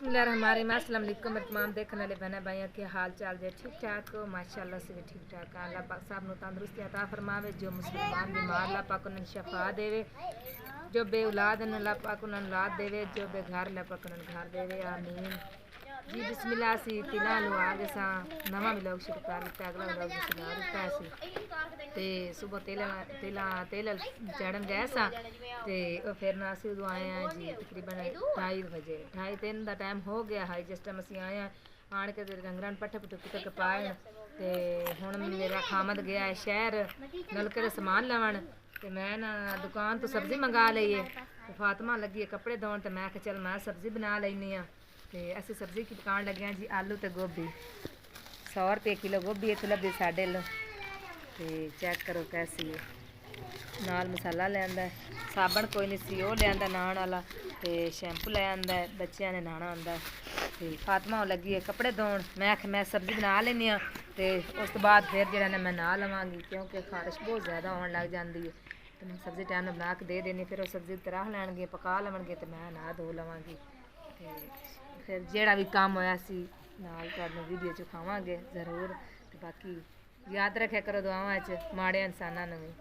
बिस्मिल्लाहिर्रहमानिर्रहीम। अस्सलाम वालेकुम मेरे तमाम देखने वाले बहन भाइयों के हाल चाल जे ठीक ठाक हो। माशाअल्लाह से भी ठीक ठाक है। अल्लाह पाक साहब नु तंदुरुस्ती अता फरमावे। जो मुसलमान बीमार अल्लाह पाक उन्हें शफा देवे। जो बे औलाद हैं अल्लाह पाक उन्हें औलाद देवे। जो बेघर अल्लाह पाक उन्हें घर देवे। आमीन जी। बिस्मिल्लाह सी तिला लो आगे सा नवा व्लॉग शुरू कर दिता। अगला व्लॉग सुना दिता सी ते सुबह तेल चढ़न गए सा ते फिर ना असी उदों आए हैं जी तकरीबन 2:30 बजे 2:30 का टाइम हो गया है। जिस टाइम असी आए हैं आन के डंगर पट्ठे पुट्ठे कुतर के पाए ते हुण मेरा खामद गया है शहर नलके का समान लवन ते मैं ना दुकान तो सब्जी मंगा ली है। तो फातिमा लगी है कपड़े धोन तो मैं चल मैं सब्जी बना लेनी हाँ। तो असी सब्जी की दुकान लगे हैं जी आलू तो गोभी 100 रुपये किलो गोभी इतने लभदी साढ़े लो। तो चेक करो कैसी है। नाल मसाला लिया साबन कोई नहीं सी वो लिया नहाण वाला तो शैंपू ले आंदा बच्चों ने नहाना आंदा। तो फातिमा लगी है कपड़े धोन मैं सब्जी बना लेनी हाँ। तो उस तो बाद फिर जो मैं नहा लवांगी क्योंकि खारिश बहुत ज़्यादा होने लग जाती है। तो मैं सब्जी टाइम में बना के दे देनी फिर वो सब्जी तराह लैणगे पका लवणगे तो मैं नहा धो लवांगी। तो फिर जोड़ा भी काम होया सी नाल तुहानूं वीडियो च खावांगे जरूर। तो बाकी याद रखे करो दुआवां च माड़े इंसानां नूं भी।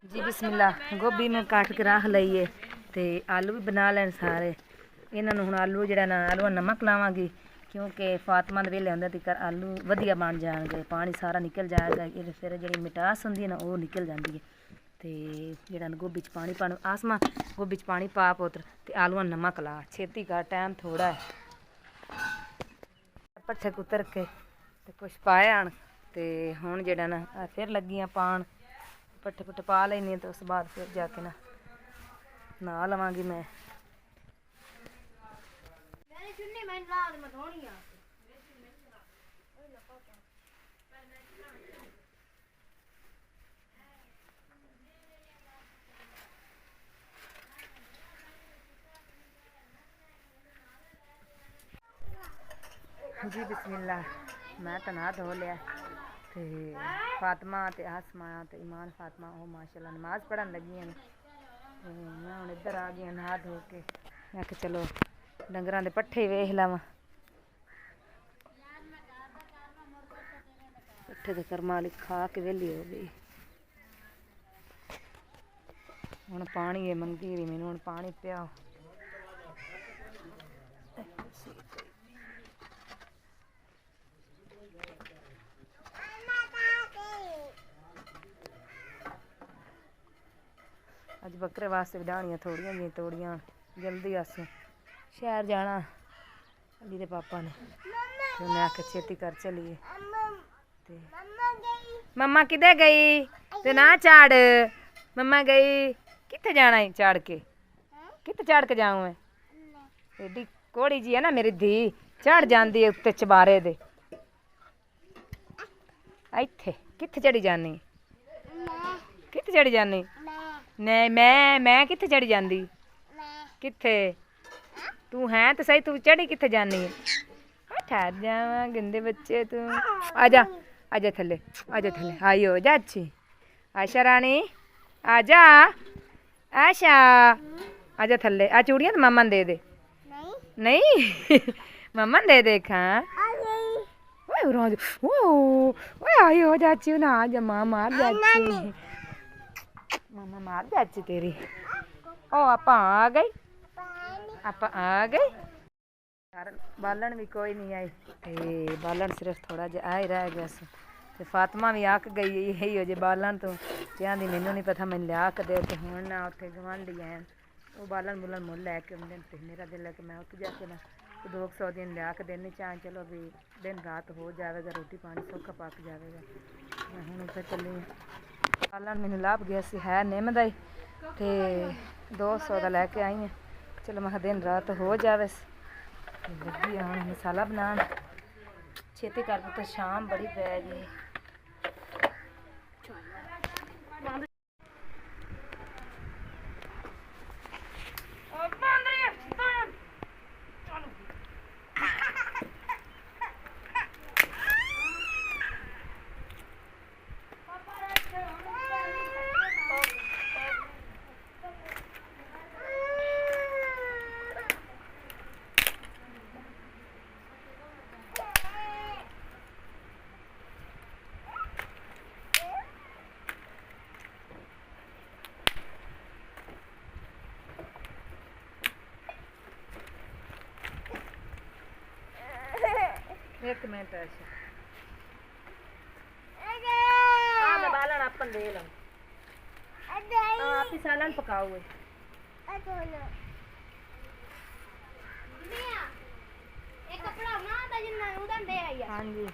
जी बिस्मिल्लाह गोभी में काट के रख लीए तो आलू भी बना लैन सारे। इन्होंने हुण आलू जो ना आलू नमक लावांगी क्योंकि फातिमा दे वेले आंदे तक आलू वधिया बन जाएंगे पानी सारा निकल जाएगा। फिर जी मिठास होंदी है ना वो निकल जाती है। तो जो गोभी च पानी पाने आसमा गोभी च पानी पा पुत्र तो आलूआ नमक ला छेती का टाइम थोड़ा है। पट्ठे कुतर के तो कुछ पाए आन तो हुण जो ना फिर लगियां पान पट्ठे पुट्ठे पा लेनी तो उस बाद फिर जाके ना नहा लवांगी मैं। जी बिस्मिल्लाह मैं तो नहा धो लिया ते फातिमा ते आसमा ते ईमान फातिमा वो माशाल्लाह नमाज पढ़न लगी हैं। मैं हूँ इधर आ गई नहा धो के मैं कि चलो डंगरां दे पट्ठे वेख लवां। पट्ठे तो कर्मा वाली खा के वेली हो गई। हुण पानी मंगी रही मैनू हुण पानी पियाओ। अज बकरे वास्ते भी डाणियां थोड़ियां जी तोड़ियां जल्दी अस शहर जाना अली दे पापा ने तो मैं आख छेती कर चलीए। मम्मा किधर गई तो ना चाड़ मम्मा गई कित्थे जाना है चाड़ के कित्थे चढ़ के जाऊँ मैं एडी कोड़ी जी है ना मेरी धी चढ़ जाती है उत्ते चबारे दे इत्थे कित्थे चढ़ी जानी कित्थे चढ़ी जानी नहीं मैं कित्थे चढ़ी जाती कित्थे तू है तो सही तू चढ़ी कित्थे जानी है। ठहर जावा गंदे बच्चे तू आजा आजा थले आई हो जा अच्छी आशा रानी आजा आशा आजा थले आ चूड़ियां तो मम्मा दे दे नहीं मम्मा दे दे खा आई हो जाची ना आज माँ मार जाची मामा मार जाची तेरी ओ आप आ गई यार बालन भी कोई नहीं आई ते बालन सिर्फ थोड़ा जहा आ ही रह गया तो फातिमा भी आक गई यही हो जे बालन तो कहती मैनू नहीं पता मैं लिया के दे तो हूँ ना उत्थे गवांढी आए वो बालन बुलन मुल लैके आते तो मेरा दिल है कि मैं उत्थे जाके ना 200 दिन लिया के देने चाहें चलो भी दिन रात हो जाएगा रोटी पानी सौखा पक जाएगा मैं हूँ उधर चली पालन मैंने लाभ गया सी है निम का तो 200 का लैके आई हैं चलो मैं दिन रात हो जाए लगी हूँ मसाला बनान छेती कर तो शाम बड़ी पै गई एक मिनट ऐसे मैं बालन अपन ले लूं आप ही सालन पकाओ हुए एक कपड़ा ना था जिन्ना उधर दे आई हां जी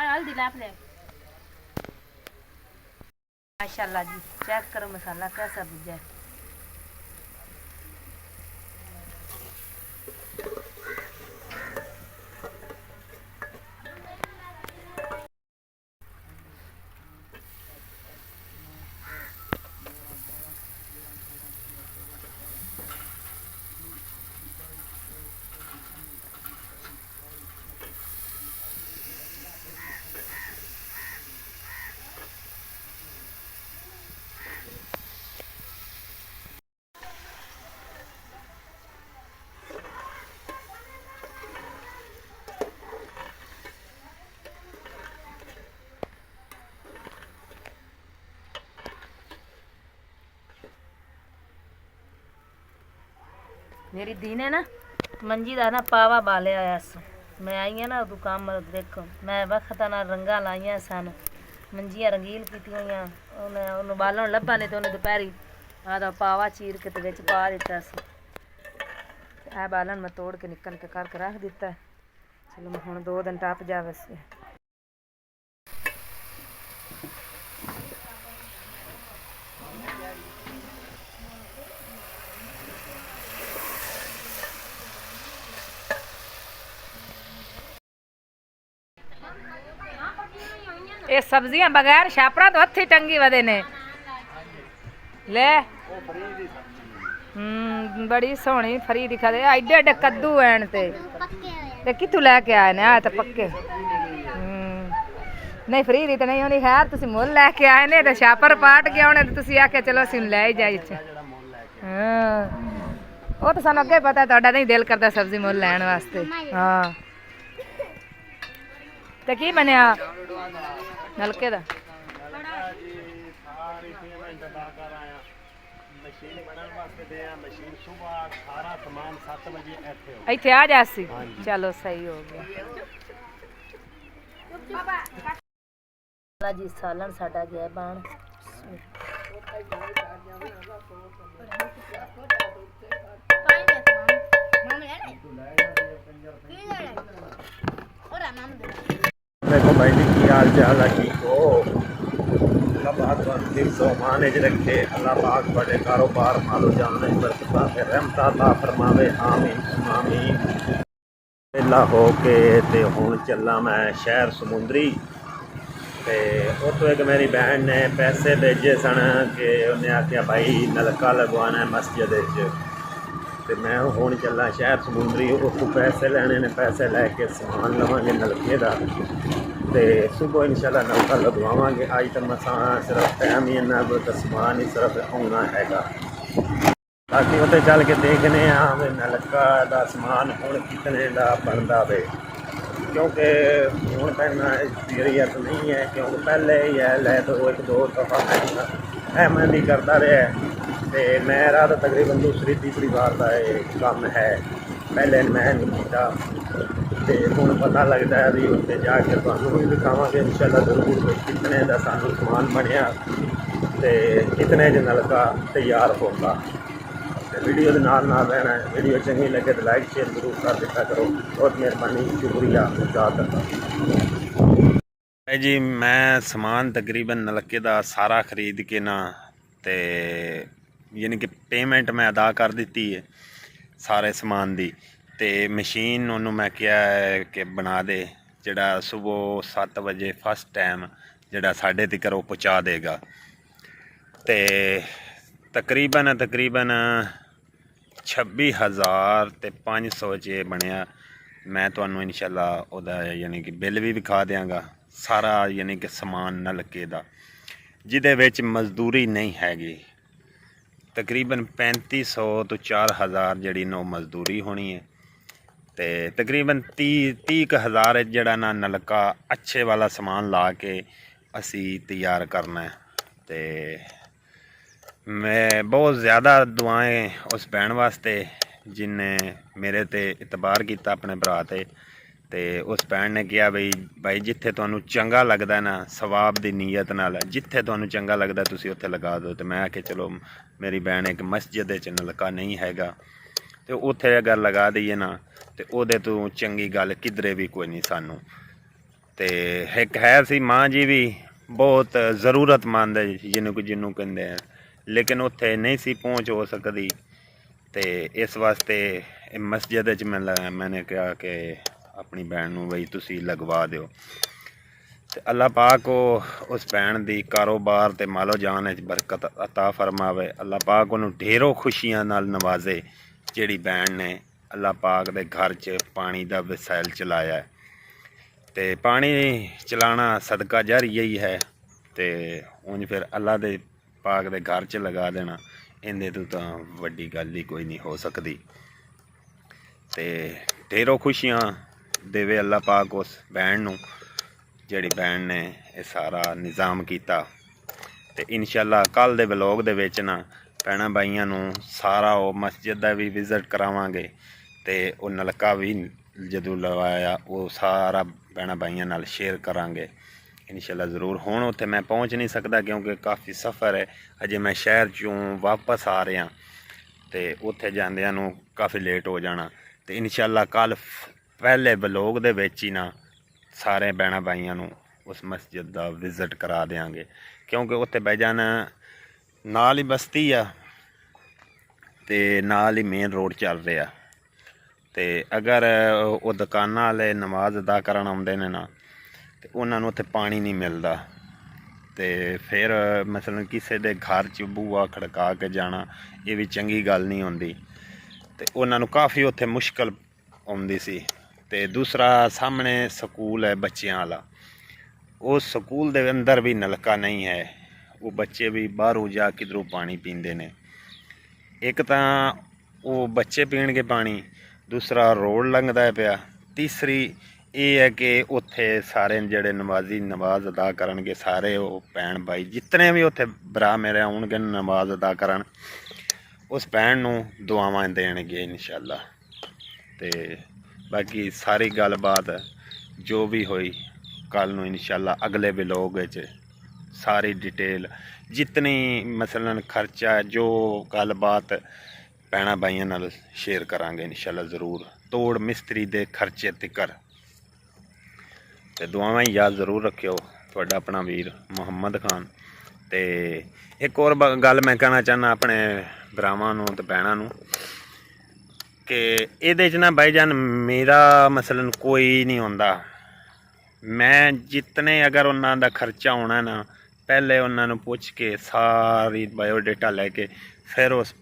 हल्दी लाप ले माशाल्लाह जी चेक करो मसाला कैसा भुजा है मेरी दी ने ना मंजी का ना पावा बाले आया सो मैं आई ना उदू काम देखो मैं वक्त ना रंगा लाइया सन मंजियां रंगील की उन्हें बालन लभा नहीं तो उन्हें दोपहरी आदा पावा चीर के तो पा दिता सो है बालन मैं तोड़ के निकल के करके रख दिता चलो मैं हूँ 2 दिन टप जावे से ये सब्जियां बगैर छापड़ा तो हथी टंगी वदे ने ले बड़ी सोहनी फरी दिखा दे एडे एडे कद्दू हैं ते कित्थों लैके आए ने आ तो पक्के नहीं फ्री दी तो नहीं होनी खैर तुसी मुल लैके आए ने ते छापर पाट के आने ते तुसी आखे चलो असीं ले ही जाई हां वो तो सानू अगे पता है तुहाडा नहीं दिल करदा सब्जी मुल लैण वास्ते हां ते की बनया नलके दा ਇੱਥੇ ਆ ਜਾ ਸੀ ਚਲੋ ਸਹੀ ਹੋ ਗਿਆ ਜੀ ਸਾਲਣ ਸਾਡਾ ਗਿਆ ਬਣ देखो भाई जी की हाल चाल है ठीक हो माने रखे अल्लाह पाक बड़े कारोबार मालो जाने रहमत अता फरमावे आमीन आमीन वेला हो के ते हुण चला मैं शहर समुंदरी ते उत्थों एक मेरी बहन ने पैसे भेजे सन कि उन्हें आख्या भाई नलका लगवाना है मस्जिद ते मैं हुण चला शहर समुंदरी उत्थों पैसे लेने ने पैसे लैके समान लवांगे नलके का तो सुबह इंशाल्लाह नलका लगवावांगे अज तो मसा सिर्फ टाइम ही इन्ना समान ही सिर्फ आना है। ਬਾਕੀ ਉੱਥੇ ਚੱਲ ਕੇ ਦੇਖਦੇ ਹਾਂ ਵੀ ਨਲਕਾ ਦਾ ਸਮਾਨ ਹੁਣ ਕਿਤਨੇ ਦਾ ਬਣਦਾ ਵੇ, ਕਿਉਂਕਿ ਹੁਣ ਤਾਂ ਇੰਨਾ ਐਕਸਪੀਰੀਅੰਸ ਨਹੀਂ ਹੈ, ਕਿਉਂਕਿ ਪਹਿਲੇ ਹੀ ਹੈ ਲੈ ਦੋ ਇੱਕ ਦੋ ਦਫਾ ਮੈਂ ਨਹੀਂ ਕਰਦਾ ਰਿਹਾ, ਤੇ ਮੇਰਾ ਤਾਂ ਤਕਰੀਬਨ ਦੂਸਰੀ ਤੀਸਰੀ ਵਾਰ ਦਾ ਇਹ ਕੰਮ ਹੈ, ਪਹਿਲੇ ਮੈਂ ਨਹੀਂ ਕੀਤਾ। ਤੇ ਹੁਣ ਪਤਾ ਲੱਗਦਾ ਹੈ ਵੀ ਉੱਥੇ ਜਾ ਕੇ ਤੁਹਾਨੂੰ ਵੀ ਦਿਖਾਵਾਂਗੇ ਇਨਸ਼ਾਅੱਲਾ ਜ਼ਰੂਰ ਵੀ ਕਿਤਨੇ ਦਾ ਸਾਨੂੰ ਸਮਾਨ ਬਣਿਆ ਤੇ ਕਿਤਨੇ 'ਚ ਨਲਕਾ ਤਿਆਰ ਹੋਗਾ। ਤੇ ਵੀਡੀਓ ਦੇ ਨਾਲ ਰਹਿਣਾ ਹੈ, ਵੀਡੀਓ ਚੰਗੀ ਲੱਗੇ ਤਾਂ ਲਾਈਕ ਸ਼ੇਅਰ ਜ਼ਰੂਰ ਕਰ ਦਿੱਤਾ ਕਰੋ। ਬਹੁਤ ਮਿਹਰਬਾਨੀ, ਸ਼ੁਕਰੀਆ ਅਦਾ ਕਰਦਾ ਜੀ। ਮੈਂ ਸਮਾਨ ਤਕਰੀਬਨ ਨਲਕੇ ਦਾ ਸਾਰਾ ਖਰੀਦ ਕੇ ਨਾ ਤੇ ਯਾਨੀ ਕਿ ਪੇਮੈਂਟ ਮੈਂ ਅਦਾ ਕਰ ਦਿੱਤੀ ਹੈ ਸਾਰੇ ਸਮਾਨ ਦੀ, ਤੇ ਮਸ਼ੀਨ ਉਹਨੂੰ ਮੈਂ ਕਿਹਾ ਹੈ ਕਿ ਬਣਾ ਦੇ, ਜਿਹੜਾ ਸਵੇਰ 7 ਵਜੇ ਫਸਟ ਟਾਈਮ ਜਿਹੜਾ ਸਾਡੇ ਤੱਕ ਉਹ ਪਹੁੰਚਾ ਦੇਗਾ। ਤੇ ਤਕਰੀਬਨ 26,500 'ਚ ਬਣਿਆ। ਮੈਂ ਤੁਹਾਨੂੰ ਇਨਸ਼ਾਅੱਲਾ ਉਹਦਾ ਯਾਨੀ ਕਿ ਬਿੱਲ ਵੀ ਵਿਖਾ ਦਿਆਂਗਾ ਸਾਰਾ, ਯਾਨੀ ਕਿ ਸਮਾਨ ਨਲਕੇ ਦਾ, ਜਿਹਦੇ ਵਿੱਚ ਮਜ਼ਦੂਰੀ ਨਹੀਂ ਹੈਗੀ। ਤਕਰੀਬਨ 3500 ਤੋਂ 4000 ਜਿਹੜੀ ਨਾ ਮਜ਼ਦੂਰੀ ਹੋਣੀ ਹੈ, ਤੇ ਤਕਰੀਬਨ 30,000 ਜਿਹੜਾ ਨਾ ਨਲਕਾ ਅੱਛੇ ਵਾਲਾ ਸਮਾਨ ਲਾ ਕੇ ਅਸੀਂ ਤਿਆਰ ਕਰਨਾ ਹੈ। ਤੇ ਮੈਂ ਬਹੁਤ ਜ਼ਿਆਦਾ ਦੁਆएं ਉਸ ਭੈਣ ਵਾਸਤੇ ਜਿਨਨੇ ਮੇਰੇ ਤੇ ਇਤਬਾਰ ਕੀਤਾ ਆਪਣੇ ਭਰਾ ਤੇ ਉਸ ਭੈਣ ਨੇ ਕਿਹਾ ਬਈ ਭਾਈ ਜਿੱਥੇ ਤੁਹਾਨੂੰ ਚੰਗਾ ਲੱਗਦਾ ਨਾ, ਸਵਾਬ ਦੀ ਨੀਅਤ ਨਾਲ ਜਿੱਥੇ ਤੁਹਾਨੂੰ ਚੰਗਾ ਲੱਗਦਾ ਤੁਸੀਂ ਉੱਥੇ ਲਗਾ ਦਿਓ। ਤੇ ਮੈਂ ਆਖਿਆ ਚਲੋ ਮੇਰੀ ਭੈਣ ਇੱਕ ਮਸਜਿਦ 'ਚ ਨਲਕਾ ਨਹੀਂ ਹੈਗਾ ਤੇ ਉੱਥੇ ਅਗਰ ਲਗਾ ਦਈਏ ਨਾ ਤੇ ਉਹਦੇ ਤੋਂ ਚੰਗੀ ਗੱਲ ਕਿਧਰੇ ਵੀ ਕੋਈ ਨਹੀਂ ਸਾਨੂੰ। ਤੇ ਇੱਕ ਹੈ ਸੀ ਮਾਂ ਜੀ ਵੀ ਬਹੁਤ ਜ਼ਰੂਰਤਮੰਦ ਜਿਹਨੂੰ ਕਹਿੰਦੇ ਆ, ਲੇਕਿਨ ਉੱਥੇ ਨਹੀਂ ਸੀ ਪਹੁੰਚ ਹੋ ਸਕਦੀ, ਤੇ ਇਸ ਵਾਸਤੇ ਮਸਜਿਦ 'ਚ ਮੈਨੇ ਕਿਹਾ ਕਿ ਆਪਣੀ ਭੈਣ ਨੂੰ ਬਈ ਤੁਸੀਂ ਲਗਵਾ ਦਿਓ। ਤੇ ਅੱਲਾਹ ਪਾਕ ਉਸ ਭੈਣ ਦੀ ਕਾਰੋਬਾਰ ਤੇ ਮਾਲੋ ਜਾਨ 'ਚ ਬਰਕਤ ਅਤਾ ਫਰਮਾਵੇ। ਅੱਲਾਹ ਪਾਕ ਉਹਨੂੰ ਢੇਰੋਂ ਖੁਸ਼ੀਆਂ ਨਾਲ ਨਵਾਜ਼ੇ, ਜਿਹੜੀ ਭੈਣ ਨੇ ਅੱਲਾਹ ਪਾਕ ਦੇ ਘਰ 'ਚ ਪਾਣੀ ਦਾ ਵਸਾਇਲ ਚਲਾਇਆ। ਤੇ ਪਾਣੀ ਚਲਾਣਾ ਸਦਕਾ ਜਾਰੀਆ ਹੀ ਹੈ, ਤੇ ਉਂਝ ਫਿਰ ਅੱਲਾਹ ਦੇ ਪਾਕ ਦੇ ਘਰ 'ਚ ਲਗਾ ਦੇਣਾ, ਇਹਦੇ ਤੋਂ ਤਾਂ ਵੱਡੀ ਗੱਲ ਹੀ ਕੋਈ ਨਹੀਂ ਹੋ ਸਕਦੀ। ਤੇ ਢੇਰੋਂ ਖੁਸ਼ੀਆਂ ਦੇਵੇ ਅੱਲਾਹ ਪਾਕ ਉਸ ਭੈਣ ਨੂੰ, ਜਿਹੜੀ ਭੈਣ ਨੇ ਇਹ ਸਾਰਾ ਨਿਜ਼ਾਮ ਕੀਤਾ। ਤੇ ਇਨਸ਼ਾਅੱਲਾ ਕੱਲ੍ਹ ਦੇ ਵਲੋਗ ਦੇ ਵਿੱਚ ਨਾ ਭੈਣਾਂ ਭਾਈਆਂ ਨੂੰ ਸਾਰਾ ਉਹ ਮਸਜਿਦ ਦਾ ਵੀ ਵਿਜ਼ਿਟ ਕਰਾਵਾਂਗੇ, ਤੇ ਉਹ ਨਲਕਾ ਵੀ ਜਦੋਂ ਲਵਾਇਆ ਉਹ ਸਾਰਾ ਭੈਣਾਂ ਭਾਈਆਂ ਨਾਲ ਸ਼ੇਅਰ ਕਰਾਂਗੇ ਇਨਸ਼ਾਅੱਲਾ ਜ਼ਰੂਰ। ਹੁਣ ਉੱਥੇ ਮੈਂ ਪਹੁੰਚ ਨਹੀਂ ਸਕਦਾ ਕਿਉਂਕਿ ਕਾਫੀ ਸਫ਼ਰ ਹੈ, ਅਜੇ ਮੈਂ ਸ਼ਹਿਰ 'ਚੋਂ ਵਾਪਸ ਆ ਰਿਹਾ, ਤੇ ਉੱਥੇ ਜਾਂਦਿਆਂ ਨੂੰ ਕਾਫੀ ਲੇਟ ਹੋ ਜਾਣਾ। ਤੇ ਇਨਸ਼ਾਅੱਲਾ ਕੱਲ੍ਹ ਪਹਿਲੇ ਵਲੋਗ ਦੇ ਵਿੱਚ ਹੀ ਨਾ ਸਾਰੇ ਭੈਣਾਂ ਭਾਈਆਂ ਨੂੰ ਉਸ ਮਸਜਿਦ ਦਾ ਵਿਜ਼ਿਟ ਕਰਾ ਦਿਆਂਗੇ, ਕਿਉਂਕਿ ਉੱਥੇ ਬੈਜਾਨ ਨਾਲ ਹੀ ਬਸਤੀ ਆ ਤੇ ਨਾਲ ਹੀ ਮੇਨ ਰੋਡ ਚੱਲ ਰਿਹਾ। ਤੇ ਅਗਰ ਉਹ ਦੁਕਾਨਾਂ ਵਾਲੇ ਨਮਾਜ਼ ਅਦਾ ਕਰਨ ਆਉਂਦੇ ਨੇ ਨਾ ਤੇ ਉਹਨਾਂ ਨੂੰ ਉੱਥੇ ਪਾਣੀ ਨਹੀਂ ਮਿਲਦਾ, ਤੇ ਫਿਰ ਮਸਲਨ ਕਿਸੇ ਦੇ ਘਰ 'ਚ ਬੂਹਾ ਖੜਕਾ ਕੇ ਜਾਣਾ ਇਹ ਵੀ ਚੰਗੀ ਗੱਲ ਨਹੀਂ ਹੁੰਦੀ, ਤੇ ਉਹਨਾਂ ਨੂੰ ਕਾਫੀ ਉੱਥੇ ਮੁਸ਼ਕਲ ਆਉਂਦੀ ਸੀ। ਤੇ ਦੂਸਰਾ ਸਾਹਮਣੇ ਸਕੂਲ ਹੈ ਬੱਚਿਆਂ ਵਾਲਾ, ਉਸ ਸਕੂਲ ਦੇ ਅੰਦਰ ਵੀ ਨਲਕਾ ਨਹੀਂ ਹੈ, ਉਹ ਬੱਚੇ ਵੀ ਬਾਹਰੋਂ ਜਾ ਕਿਧਰੋਂ ਪਾਣੀ ਪੀਂਦੇ ਨੇ। ਇੱਕ ਤਾਂ ਉਹ ਬੱਚੇ ਪੀਣਗੇ ਪਾਣੀ, ਦੂਸਰਾ ਰੋਡ ਲੰਘਦਾ ਪਿਆ, ਤੀਸਰੀ ਇਹ ਹੈ ਕਿ ਉੱਥੇ ਸਾਰੇ ਜਿਹੜੇ ਨਮਾਜ਼ੀ ਨਮਾਜ਼ ਅਦਾ ਕਰਨਗੇ, ਸਾਰੇ ਉਹ ਭੈਣ ਭਾਈ ਜਿਤਨੇ ਵੀ ਉੱਥੇ ਭਰਾ ਮੇਰੇ ਆਉਣਗੇ ਨਮਾਜ਼ ਅਦਾ ਕਰਨ, ਉਸ ਭੈਣ ਨੂੰ ਦੁਆਵਾਂ ਦੇਣਗੇ ਇਨਸ਼ਾਅੱਲਾ। ਤੇ ਬਾਕੀ ਸਾਰੀ ਗੱਲਬਾਤ ਜੋ ਵੀ ਹੋਈ ਕੱਲ੍ਹ ਨੂੰ ਇਨਸ਼ਾਅੱਲਾ ਅਗਲੇ ਵਲੋਗ ਵਿੱਚ ਸਾਰੀ ਡਿਟੇਲ ਜਿਤਨੀ ਮਸਲਨ ਖਰਚਾ ਜੋ ਗੱਲਬਾਤ ਭੈਣਾਂ ਭਾਈਆਂ ਨਾਲ ਸ਼ੇਅਰ ਕਰਾਂਗੇ ਇਨਸ਼ਾਅੱਲਾ ਜ਼ਰੂਰ, ਤੋੜ ਮਿਸਤਰੀ ਦੇ ਖਰਚੇ ਤਿਕਰ। ਤੇ ਦੁਆਵਾਂ ਹੀ ਯਾਦ ਜ਼ਰੂਰ ਰੱਖਿਓ। ਤੁਹਾਡਾ ਆਪਣਾ ਵੀਰ ਮੁਹੰਮਦ ਖਾਨ। ਤੇ ਇੱਕ ਹੋਰ ਗੱਲ ਮੈਂ ਕਹਿਣਾ ਚਾਹੁੰਦਾ ਆਪਣੇ ਭਰਾਵਾਂ ਨੂੰ ਤੇ ਭੈਣਾਂ ਨੂੰ ਕਿ ਇਹਦੇ 'ਚ ਨਾ ਭਾਈਜਾਨ ਮੇਰਾ ਮਸਲਨ ਕੋਈ ਨਹੀਂ ਹੁੰਦਾ, ਮੈਂ ਜਿਤਨੇ ਅਗਰ ਉਹਨਾਂ ਦਾ ਖਰਚਾ ਹੋਣਾ ਨਾ ਪਹਿਲੇ ਉਹਨਾਂ ਨੂੰ ਪੁੱਛ ਕੇ ਸਾਰੀ ਬਾਇਓਡੇਟਾ ਲੈ ਕੇ ਫਿਰ ਉਸ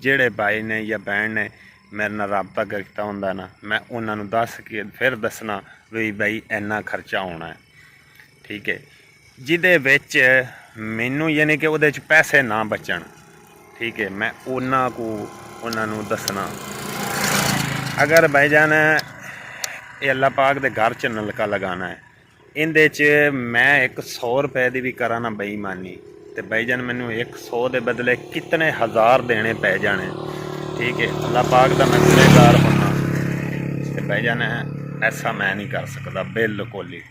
ਜਿਹੜੇ ਭਾਈ ਨੇ ਜਾਂ ਭੈਣ ਨੇ ਮੇਰੇ ਨਾਲ ਰਾਬਤਾ ਕੀਤਾ ਹੁੰਦਾ ਨਾ, ਮੈਂ ਉਹਨਾਂ ਨੂੰ ਦੱਸ ਕੇ ਫਿਰ ਦੱਸਣਾ ਵੀ ਭਾਈ ਇੰਨਾ ਖਰਚਾ ਹੋਣਾ ਹੈ, ਠੀਕ ਹੈ, ਜਿਹਦੇ ਵਿੱਚ ਮੈਨੂੰ ਯਾਨੀ ਕਿ ਉਹਦੇ 'ਚ ਪੈਸੇ ਨਾ ਬਚਣ, ठीक है मैं उन्होंने दसना अगर भाईजान ये अल्लाह पाक दे घर च नलका लगाना है इंदे च मैं एक 100 रुपए की भी करा ना बेईमानी तो भाईजान मैनू 100 के बदले कितने हज़ार देने पै जाने ठीक है अल्लाह पाक का मैं गुनहगार बनना तो भाईजान ऐसा मैं नहीं कर सकता बिल्कुल ही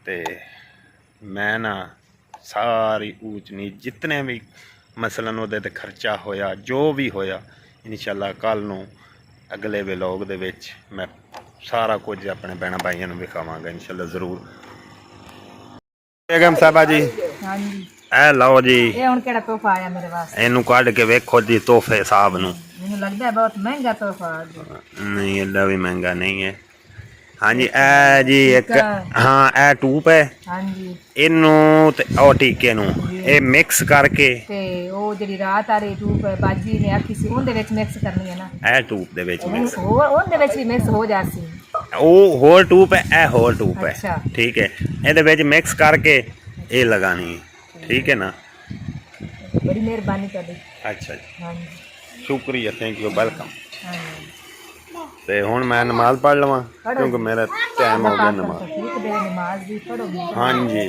तो मैं ना सारी ऊच नीच जितने भी मसलन वो खर्चा होया जो भी होया इंशाअल्लाह कल नूं अगले व्लॉग दे विच मैं सारा कुछ अपने भैन भाइयों नूं विखावांगा इंशाअल्लाह जरूर। बेगम साहबा जी हाँ जी ए लो जी ये हुण केड़ा तोहफा आया मेरे वास्ते इनू कढ़ के वेखो जी तोहफे साहब नूं मैनूं लगदा है बहुत महंगा तोहफा आ गया। नहीं एडा भी महंगा नहीं है। हाँ जी ए जी एक हाँ ए टूप है हाँ जी इनू ते ओ टीके नू ये मिक्स करके ते ओ जेडी रात आ रही टूप बाजी ने आखी सी उनदे विच मिक्स करनी है ना ए टूप दे विच मिक्स होर उनदे विच भी मिक्स हो जासी ਉਹ ਹੋਰ ਟੂਪ ਹੈ ਇਹ ਹੋਰ ਟੂਪ ਹੈ ਅੱਛਾ ਠੀਕ ਹੈ ਇਹਦੇ ਵਿੱਚ ਮਿਕਸ ਕਰਕੇ ਇਹ ਲਗਾਣੀ ਹੈ ਠੀਕ ਹੈ ਨਾ बड़ी मेहरबानी कर दी। अच्छा जी हाँ जी शुक्रिया थैंक यू वेलकम। हाँ जी ਤੇ ਹੁਣ ਮੈਂ ਨਮਾਜ਼ ਪੜ੍ਹ ਲਵਾਂ ਕਿਉਂਕਿ ਮੇਰਾ ਟਾਈਮ ਹੋ ਗਿਆ ਨਮਾਜ਼ ठीक दे नमाज भी पढ़ोगी ਹਾਂਜੀ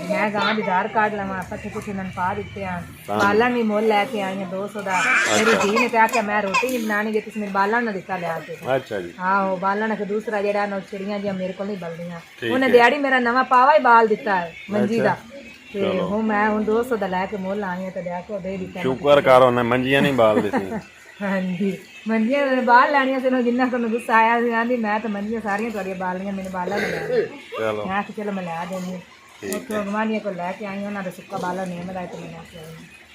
मैं गांव भी आधार कार्ड लवा पट्ठे पुट्ठे नन पा दिते हैं बालन भी मोल लेके आई हैं 200 दा मेरी धी ने कहा कि मैं रोटी नहीं बनानी जे तुम मेरे बालन ना दिता लिया के अच्छा जी हाँ वो बालन के दूसरा जेड़ा ना चिड़ियां जी मेरे को नहीं बलदियां उन्हें दिहाड़ी मेरा नवा पावा ही बाल दिता है मंजी दा ते हूं मैं हूं 200 दा लेके मोल आई हैं ते देखो दे दिता शुक्र करो ने मंजियां नहीं बाल देती हाँ जी मंजियां बाल लानियां से जिन्ना तो गुस्सा आया सी आंदी मैं तो मंजियां सारियां तुहाडियां बालियां मैंने बाला लगा चलो मैं कि चलो मैं ला देनी ਉੱਥੋਂ ਗਵਾਂਢੀਆਂ ਕੋਲ ਲੈ ਕੇ ਆਈ ਉਹਨਾਂ ਦਾ ਸੁੱਕਾ ਬਾਲਾ ਨੇਮ ਦਾ ਤੇ ਮੈਂ ਆਖਿਆ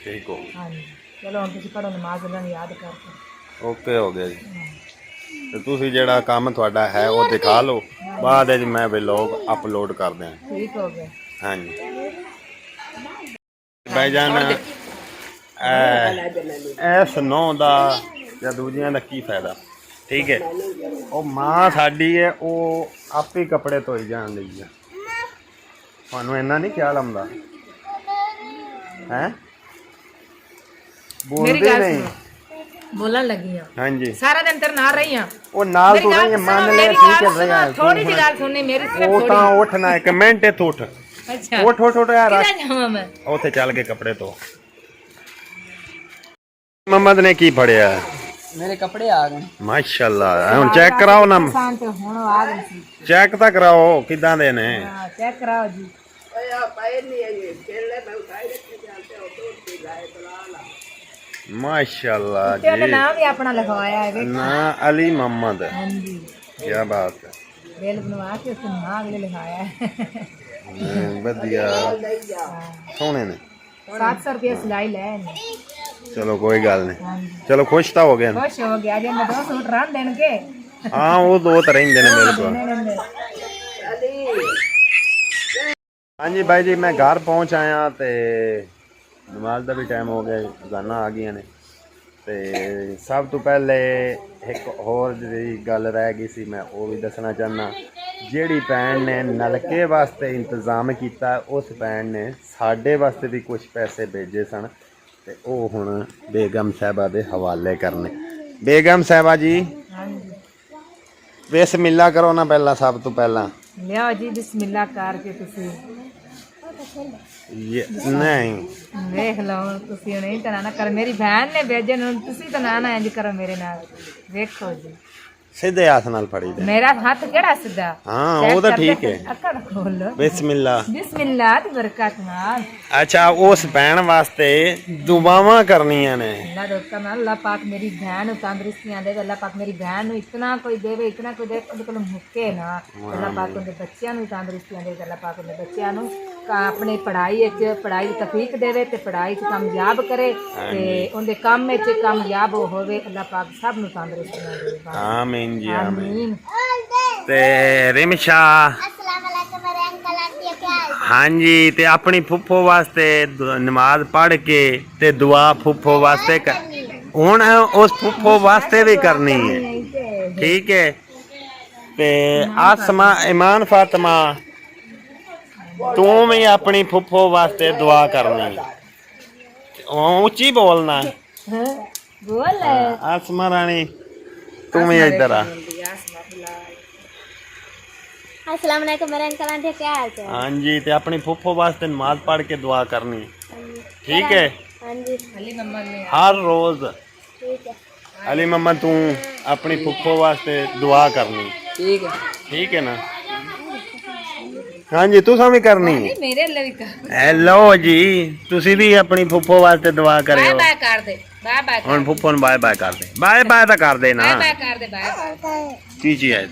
ठीक हो ਹਾਂਜੀ ਚਲੋ ਹੁਣ ਤੁਸੀਂ ਪੜੋ ਨਮਾਜ਼ ਉਹਨਾਂ ਨੂੰ ਯਾਦ ਕਰਕੇ ਓਕੇ ਹੋ ਗਿਆ ਜੀ ਤੇ ਤੁਸੀਂ ਜਿਹੜਾ ਕੰਮ ਤੁਹਾਡਾ ਹੈ ਉਹ ਦਿਖਾ ਲਓ ਬਾਅਦ ਵਿੱਚ ਮੈਂ ਵਲੌਗ ਅਪਲੋਡ ਕਰ ਦਿਆਂ ਠੀਕ ਹੋ ਗਿਆ ਹਾਂਜੀ ਭਾਈਜਾਨ ਇਸ ਨੌ ਦਾ ਜਾਂ ਦੂਜਿਆਂ ਦਾ ਕੀ ਫਾਇਦਾ ਠੀਕ ਹੈ ਉਹ ਮਾਂ ਸਾਡੀ ਹੈ ਉਹ ਆਪੇ ਕੱਪੜੇ ਧੋਈ ਜਾਣ ਲਈ ਆ ਤੁਹਾਨੂੰ ਇੰਨਾ ਨਹੀਂ ਖਿਆਲ ਆਉਂਦਾ ਹੈ ਮੇਰੀ ਬੋਲਦੇ ਗੱਲ ਨਹੀਂ ਸੁਣੋ ਬੋਲਣ ਲੱਗੀ ਆ ਹਾਂਜੀ ਸਾਰਾ ਦਿਨ ਤੇਰੇ ਨਾਲ ਰਹੀ ਆ ਉਹ ਨਾਲ ਤੂੰ ਰਹੀ ਮੰਨ ਲੈ ਠੀਕ ਹੈ ਰਿਹਾ ਥੋੜੀ ਜਿਹੀ ਗੱਲ ਸੁਣਨੀ ਮੇਰੀ ਸਿਰਫ ਉਹ ਤਾਂ ਉੱਠਣਾ ਇੱਕ ਮਿੰਟ ਇੱਥੋਂ ਉੱਠ ਅੱਛਾ ਉੱਠ ਯਾਰ ਕਿੱਥੇ ਜਾਵਾਂ ਮੈਂ ਉੱਥੇ ਚੱਲ ਕੇ ਕੱਪੜੇ ਧੋ ਮੁਹੰਮਦ ਨੇ ਕੀ ਫੜਿਆ मेरे कपड़े आ गए ਮਾਸ਼ਾਅੱਲਾ ਹੁਣ ਚੈੱਕ ਕਰਾਓ ਨਾ ਸਾਨ ਤੇ ਹੁਣ ਆ ਗਈ ਸੀ ਚੈੱਕ ਤਾਂ ਕਰਾਓ ਕਿਦਾਂ ਦੇ ਨੇ ਹਾਂ ਚੈੱਕ ਕਰਾਓ ਜੀ माशाल्लाह ਤੇ ਉਹਦਾ जी ਨਾਮ ਵੀ ਆਪਣਾ ਲਿਖਵਾਇਆ ਹੈ ਵੇਖ ना अली मोहम्मद ਹਾਂਜੀ क्या बात है बेल बनवा के उसका नाम भी लिखाया है बढ़िया सोने ने 700 रुपये सिलाई ले ने चलो कोई गल नहीं हाँ जी चलो खुश तो हो गया ना खुश हो गया जे मैं 2 सूट रन देन के हाँ वो दो तरह ही देने मेरे को हाँ जी भाई जी मैं घर पहुँच आया तो नमाज का भी टाइम हो गया गाना आ गई ने ਤੇ ਸਭ ਤੋਂ ਪਹਿਲੇ ਇੱਕ ਹੋਰ ਜਿਹੜੀ ਗੱਲ ਰਹਿ ਗਈ ਸੀ ਮੈਂ ਉਹ ਵੀ ਦੱਸਣਾ ਚਾਹੁੰਦਾ ਜਿਹੜੀ ਭੈਣ ਨੇ ਨਲਕੇ ਵਾਸਤੇ ਇੰਤਜ਼ਾਮ ਕੀਤਾ ਉਸ ਭੈਣ ਨੇ ਸਾਡੇ ਵਾਸਤੇ ਵੀ ਕੁਝ ਪੈਸੇ ਭੇਜੇ ਸਨ ਤੇ ਉਹ ਹੁਣ ਬੇਗਮ ਸਾਹਿਬਾ ਦੇ ਹਵਾਲੇ ਕਰਨੇ ਬੇਗਮ ਸਾਹਿਬਾ ਜੀ ਹਾਂਜੀ ਬਿਸਮਿਲ੍ਲਾ ਕਰੋ ਨਾ ਪਹਿਲਾਂ ਸਭ ਤੋਂ ਪਹਿਲਾਂ ਲਿਆਓ ਜੀ ਬਿਸਮਿਲ੍ਲਾ ਕਰਕੇ ਤੁਸੀਂ ਨਹੀਂ ਵੇਖ ਲਓ ਤੁਸੀਂ ਨਹੀਂ ਤਾਂ ਨਾ ਕਰ ਮੇਰੀ ਭੈਣ ਨੇ ਭੇਜੇ ਨੂੰ ਤੁਸੀਂ ਤਾਂ ਨਾ ਇੰਜ ਕਰੋ ਮੇਰੇ ਨਾਲ ਵੇਖੋ ਜੀ ਸਿੱਧੇ ਹੱਥ ਨਾਲ ਫੜੀ ਦੇ ਮੇਰਾ ਹੱਥ ਕਿਹੜਾ ਸਿੱਧਾ ਹਾਂ ਉਹ ਤਾਂ ਠੀਕ ਹੈ ਅੱਖਾਂ ਖੋਲ ਬਿਸਮਿਲ੍ਲਾ ਬਿਸਮਿਲ੍ਲਾ ਦੀ ਬਰਕਤ ਨਾਲ अच्छा उस भैन वास्ते दुआवां करनियां ने अल्लाह रोका ना अल्लाह पाक मेरी बहन को तंदुरुस्तियां दे अल्लाह पाक मेरी बहन को इतना कोई देवे इतना कोई दे उनके कोल मुक्के ना अल्लाह पाक उनके बच्चों को तंदुरुस्तियां दे अल्लाह पाक उनके बच्चों को अपनी पढ़ाई दी तौफीक देवे ते पढ़ाई च कामयाब करे ते उनके काम में कामयाब होवे अल्लाह पाक सब नु तंदुरुस्तियां दे आमीन जी आमीन आमीन ते रिमशा हाँ जी ते अपनी फुफो वास्ते नमाज पढ़ के ते दुआ फुफो वास्ते हुण उस फुफो वास्ते भी करनी है ठीक है ते आसमा ईमान फातिमा तू भी अपनी फुफो वास्ते दुआ करनी ਉੱਚੀ ਬੋਲਣਾ बोल ਆਸਮਾ ਰਾਣੀ ਤੂੰ ਵੀ ਇੱਧਰ ਆ अस्सलाम वालेकुम मेरे अंकल आंटी क्या हाल चाल ਹਾਂਜੀ ਤੇ ਆਪਣੀ ਫੁੱਫੋ ਵਾਸਤੇ ਨਮਾਜ਼ ਪੜ੍ਹ ਕੇ ਦੁਆ ਕਰਨੀ ਠੀਕ ਹੈ हाँ जी अली मम्मा ने ਹਰ ਰੋਜ਼ ठीक है ਅਲੀ ਮੰਮਾ ਤੂੰ ਆਪਣੀ ਫੁੱਫੋ ਵਾਸਤੇ ਦੁਆ ਕਰਨੀ ठीक है ਠੀਕ ਹੈ ਨਾ ਹਾਂਜੀ ਤੁਸੀਂ ਵੀ ਕਰਨੀ मेरे लिए भी कर ਹੈਲੋ ਜੀ ਤੁਸੀਂ ਵੀ ਆਪਣੀ ਫੁੱਫੋ ਵਾਸਤੇ ਦੁਆ बाय ਕਰਿਓ बाय कर दे बाय बाय ਹੁਣ ਫੁੱਫੋ ਨੂੰ ਬਾਏ ਬਾਏ ਕਰ ਦੇ ਬਾਏ ਬਾਏ ਤਾਂ ਕਰ ਦੇ ਨਾ बाय बाय कर दे बाय बाय ਕੀ ਚੀਜ਼ ਹੈ